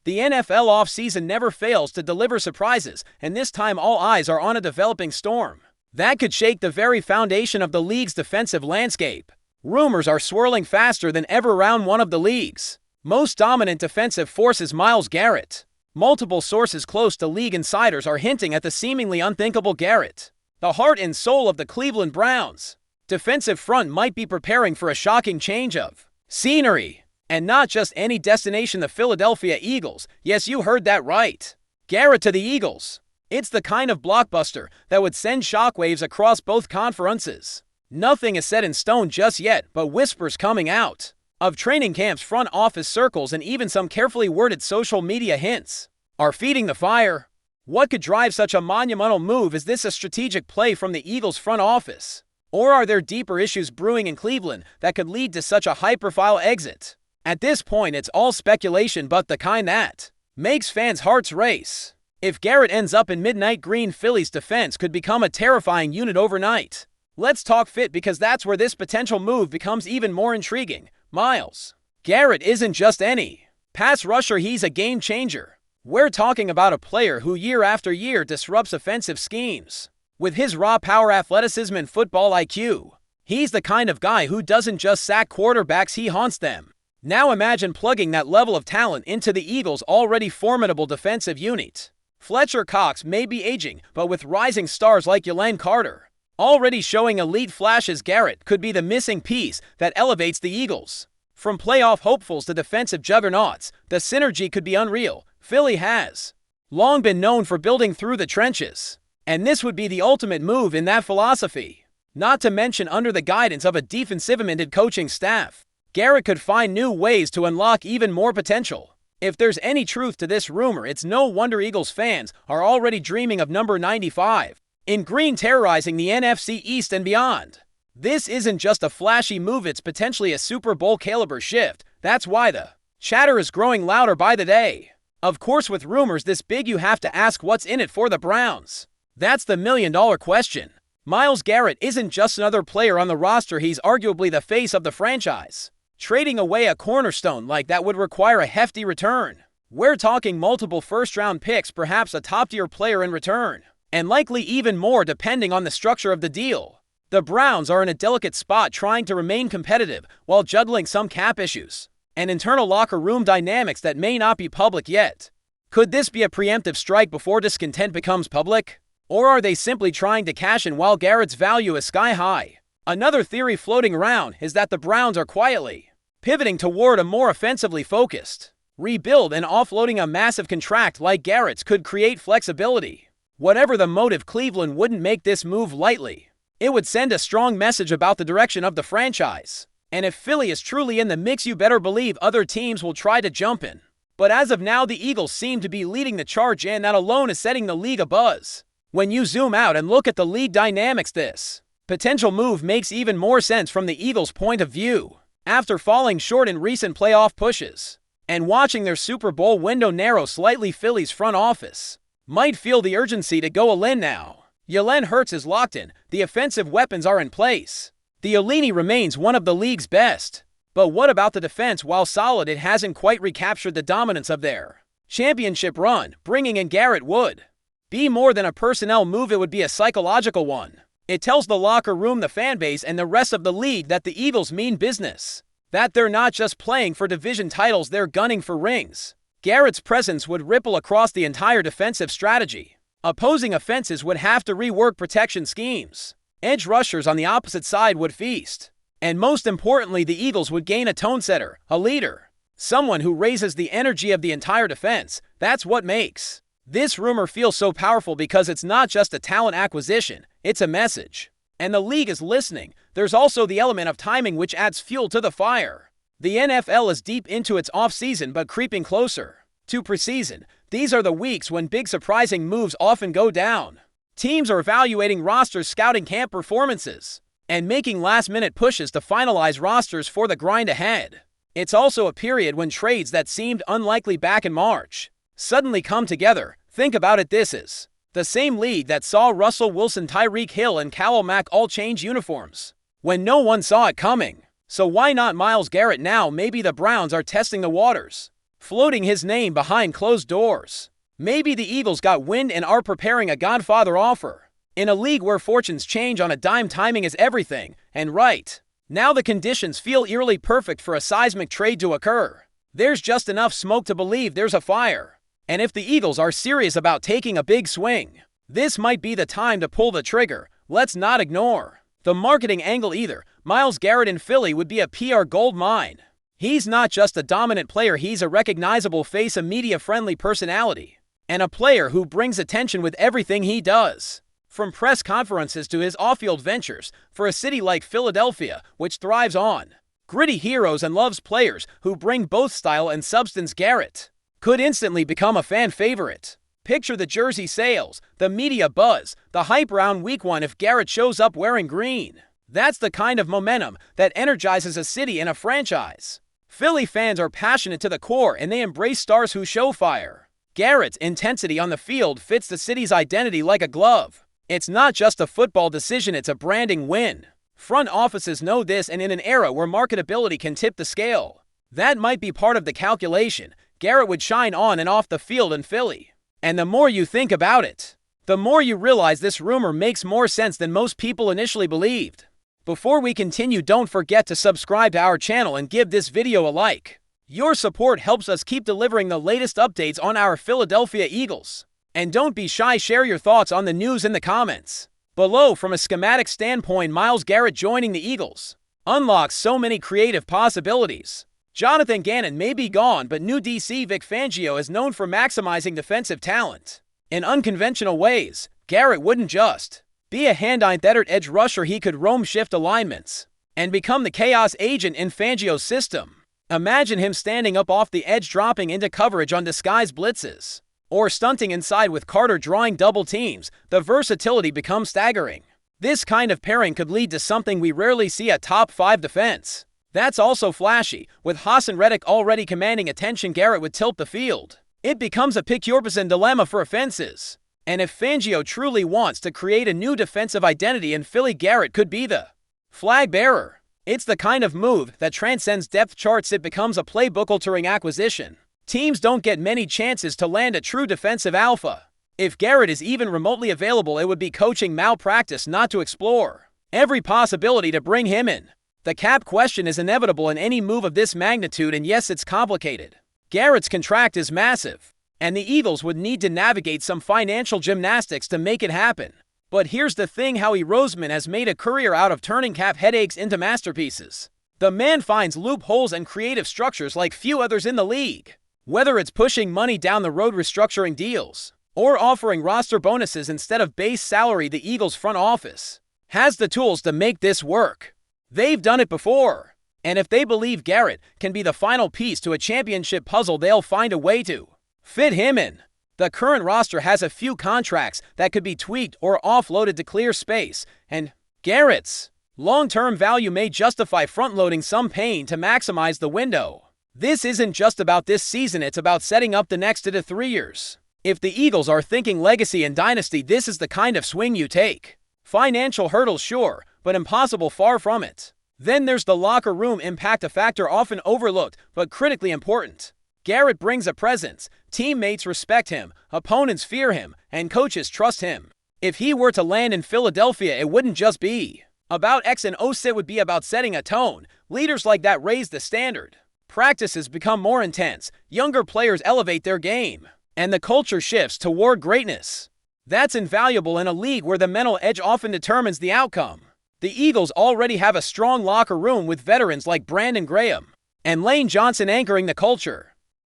The NFL offseason never fails to deliver surprises, and this time all eyes are on a developing storm that could shake the very foundation of the league's defensive landscape. Rumors are swirling faster than ever around one of the league's most dominant defensive forces, Myles Garrett. Multiple sources close to league insiders are hinting at the seemingly unthinkable Garrett, the heart and soul of the Cleveland Browns' defensive front, might be preparing for a shocking change of scenery. And not just any destination, the Philadelphia Eagles. Yes, you heard that right. Garrett to the Eagles. It's the kind of blockbuster that would send shockwaves across both conferences. Nothing is set in stone just yet, but whispers coming out of training camps, front office circles, and even some carefully worded social media hints are feeding the fire. What could drive such a monumental move? Is this a strategic play from the Eagles' front office? Or are there deeper issues brewing in Cleveland that could lead to such a high-profile exit? At this point, it's all speculation, but the kind that makes fans' hearts race. If Garrett ends up in midnight green, Philly's defense could become a terrifying unit overnight. Let's talk fit, because that's where this potential move becomes even more intriguing. Myles Garrett isn't just any pass rusher, he's a game changer. We're talking about a player who year after year disrupts offensive schemes. With his raw power, athleticism, and football IQ, he's the kind of guy who doesn't just sack quarterbacks, he haunts them. Now imagine plugging that level of talent into the Eagles' already formidable defensive unit. Fletcher Cox may be aging, but with rising stars like Jalen Carter already showing elite flashes, Garrett could be the missing piece that elevates the Eagles. From playoff hopefuls to defensive juggernauts, the synergy could be unreal. Philly has long been known for building through the trenches, and this would be the ultimate move in that philosophy. Not to mention, under the guidance of a defensive-minded coaching staff, Garrett could find new ways to unlock even more potential. If there's any truth to this rumor, it's no wonder Eagles fans are already dreaming of number 95 in green, terrorizing the NFC East and beyond. This isn't just a flashy move, it's potentially a Super Bowl caliber shift. That's why the chatter is growing louder by the day. Of course, with rumors this big, you have to ask, what's in it for the Browns? That's the million-dollar question. Myles Garrett isn't just another player on the roster, he's arguably the face of the franchise. Trading away a cornerstone like that would require a hefty return. We're talking multiple first-round picks, perhaps a top-tier player in return, and likely even more depending on the structure of the deal. The Browns are in a delicate spot, trying to remain competitive while juggling some cap issues and internal locker room dynamics that may not be public yet. Could this be a preemptive strike before discontent becomes public? Or are they simply trying to cash in while Garrett's value is sky high? Another theory floating around is that the Browns are quietly pivoting toward a more offensively focused rebuild, and offloading a massive contract like Garrett's could create flexibility. Whatever the motive, Cleveland wouldn't make this move lightly. It would send a strong message about the direction of the franchise. And if Philly is truly in the mix, you better believe other teams will try to jump in. But as of now, the Eagles seem to be leading the charge, and that alone is setting the league abuzz. When you zoom out and look at the league dynamics, this potential move makes even more sense from the Eagles' point of view. After falling short in recent playoff pushes and watching their Super Bowl window narrow slightly, Philly's front office might feel the urgency to go all in now. Jalen Hurts is locked in, the offensive weapons are in place. The O-line remains one of the league's best. But what about the defense? While solid, it hasn't quite recaptured the dominance of their championship run. Bringing in Garrett would be more than a personnel move, it would be a psychological one. It tells the locker room, the fan base, and the rest of the league that the Eagles mean business. That they're not just playing for division titles, they're gunning for rings. Garrett's presence would ripple across the entire defensive strategy. Opposing offenses would have to rework protection schemes. Edge rushers on the opposite side would feast. And most importantly, the Eagles would gain a tone setter, a leader. Someone who raises the energy of the entire defense. That's what makes this rumor feel so powerful, because it's not just a talent acquisition, it's a message. And the league is listening. There's also the element of timing, which adds fuel to the fire. The NFL is deep into its offseason, but creeping closer to preseason. These are the weeks when big surprising moves often go down. Teams are evaluating rosters, scouting camp performances, and making last-minute pushes to finalize rosters for the grind ahead. It's also a period when trades that seemed unlikely back in March suddenly come together. Think about it, this is the same league that saw Russell Wilson, Tyreek Hill, and Khalil Mack all change uniforms when no one saw it coming. So why not Myles Garrett now? Maybe the Browns are testing the waters floating his name behind closed doors. Maybe the Eagles got wind and are preparing a Godfather offer. In a league where fortunes change on a dime, timing is everything, and right now the conditions feel eerily perfect for a seismic trade to occur. There's just enough smoke to believe there's a fire. And if the Eagles are serious about taking a big swing, this might be the time to pull the trigger. Let's not ignore the marketing angle either. Myles Garrett in Philly would be a PR gold mine. He's not just a dominant player, he's a recognizable face, a media-friendly personality, and a player who brings attention with everything he does. From press conferences to his off-field ventures, for a city like Philadelphia, which thrives on gritty heroes and loves players who bring both style and substance, Garrett could instantly become a fan favorite. Picture the jersey sales, the media buzz, the hype around week 1 if Garrett shows up wearing green. That's the kind of momentum that energizes a city and a franchise. Philly fans are passionate to the core and they embrace stars who show fire. Garrett's intensity on the field fits the city's identity like a glove. It's not just a football decision, it's a branding win. Front offices know this, and in an era where marketability can tip the scale, that might be part of the calculation. Garrett would shine on and off the field in Philly. And the more you think about it, the more you realize this rumor makes more sense than most people initially believed. Before we continue, don't forget to subscribe to our channel and give this video a like. Your support helps us keep delivering the latest updates on our Philadelphia Eagles. And don't be shy, share your thoughts on the news in the comments below. From a schematic standpoint, Myles Garrett joining the Eagles unlocks so many creative possibilities. Jonathan Gannon may be gone, but new DC Vic Fangio is known for maximizing defensive talent in unconventional ways. Garrett wouldn't just be a hand-eye-tethered edge rusher, he could roam, shift alignments, and become the chaos agent in Fangio's system. Imagine him standing up off the edge, dropping into coverage on disguised blitzes, or stunting inside with Carter drawing double teams. The versatility becomes staggering. This kind of pairing could lead to something we rarely see: a top 5 defense that's also flashy. With Hassan Reddick already commanding attention, Garrett would tilt the field. It becomes a pick-your-poison dilemma for offenses. And if Fangio truly wants to create a new defensive identity in Philly, Garrett could be the flag bearer. It's the kind of move that transcends depth charts. It becomes a playbook-altering acquisition. Teams don't get many chances to land a true defensive alpha. If Garrett is even remotely available, it would be coaching malpractice not to explore every possibility to bring him in. The cap question is inevitable in any move of this magnitude, and yes, it's complicated. Garrett's contract is massive, and the Eagles would need to navigate some financial gymnastics to make it happen. But here's the thing: Howie Roseman has made a career out of turning cap headaches into masterpieces. The man finds loopholes and creative structures like few others in the league. Whether it's pushing money down the road, restructuring deals, or offering roster bonuses instead of base salary, the Eagles front office has the tools to make this work. They've done it before. And if they believe Garrett can be the final piece to a championship puzzle, they'll find a way to fit him in. The current roster has a few contracts that could be tweaked or offloaded to clear space, and Garrett's long-term value may justify front-loading some pain to maximize the window. This isn't just about this season, it's about setting up the next 2 to 3 years. If the Eagles are thinking legacy and dynasty, this is the kind of swing you take. Financial hurdles, sure, but impossible far from it. Then there's the locker room impact, a factor often overlooked but critically important. Garrett brings a presence. Teammates respect him, opponents fear him, and coaches trust him. If he were to land in Philadelphia, it wouldn't just be about X and O, it would be about setting a tone. Leaders like that raise the standard. Practices become more intense, younger players elevate their game, and the culture shifts toward greatness. That's invaluable in a league where the mental edge often determines the outcome. The Eagles already have a strong locker room with veterans like Brandon Graham and Lane Johnson anchoring the culture.